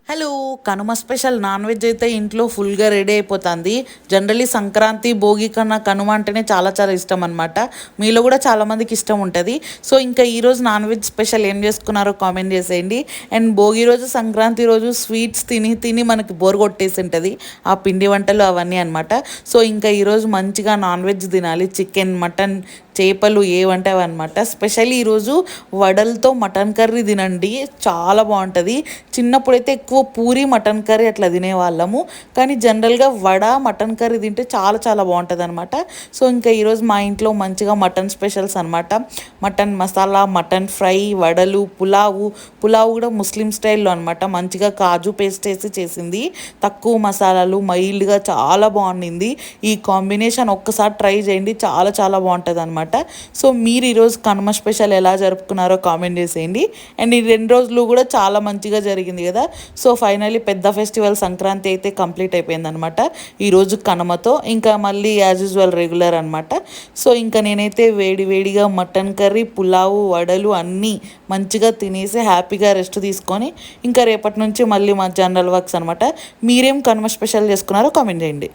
Hello! Kanuma special non veg అయితే ఇంట్లో ఫుల్‌గా రెడీ అయిపోతుంది. జనరల్లీ సంక్రాంతి, భోగి కన్నా కనుమ అంటేనే చాలా చాలా ఇష్టం అనమాట. మీలో కూడా చాలామందికి ఇష్టం ఉంటది. సో, ఇంకా ఈరోజు నాన్ వెజ్ స్పెషల్ ఏం చేసుకున్నారో కామెంట్ చేసేయండి. అండ్ భోగి రోజు, సంక్రాంతి రోజు స్వీట్స్ తిని తిని మనకి బోర్ కొట్టేసి ఉంటది. ఆ పిండి వంటలు అవన్నీ అనమాట. సో, ఇంకా ఈరోజు మంచిగా నాన్ వెజ్ తినాలి. చికెన్, మటన్, చేపలు ఏవంటే అవన్నమాట. స్పెషల్లీ ఈరోజు వడలతో మటన్ కర్రీ తినండి. చాలా బాగుంటుంది. చిన్నప్పుడైతే ఎక్కువ పూరి మటన్ కర్రీ అట్లా తినేవాళ్ళము. కానీ జనరల్గా వడ మటన్ కర్రీ తింటే చాలా చాలా బాగుంటుంది అనమాట. సో ఇంకా ఈరోజు మా ఇంట్లో మంచిగా మటన్ స్పెషల్స్ అనమాట. మటన్ మసాలా, మటన్ ఫ్రై, వడలు, పులావు కూడా ముస్లిం స్టైల్లో అనమాట. మంచిగా కాజు పేస్ట్ వేసి చేసింది. తక్కువ మసాలాలు, మైల్డ్గా చాలా బాగుండింది. ఈ కాంబినేషన్ ఒక్కసారి ట్రై చేయండి, చాలా చాలా బాగుంటుంది అనమాట. సో మీరు ఈరోజు కనుమ స్పెషల్ ఎలా జరుపుకున్నారో కామెంట్ చేసేయండి. అండ్ ఈ 2 రోజులు కూడా చాలా మంచిగా జరిగింది కదా. సో ఫైనల్లీ పెద్ద ఫెస్టివల్ సంక్రాంతి అయితే కంప్లీట్ అయిపోయిందనమాట ఈరోజు కనుమతో. ఇంకా మళ్ళీ యాజ్ యూజువల్ రెగ్యులర్ అనమాట. సో ఇంకా నేనైతే వేడివేడిగా మటన్ కర్రీ, పులావు, వడలు అన్నీ మంచిగా తినేసి హ్యాపీగా రెస్ట్ తీసుకొని ఇంకా రేపటి నుంచి మళ్ళీ మా జనరల్ వర్క్స్ అనమాట. మీరేం కనుమ స్పెషల్ చేసుకున్నారో కామెంట్ చేయండి.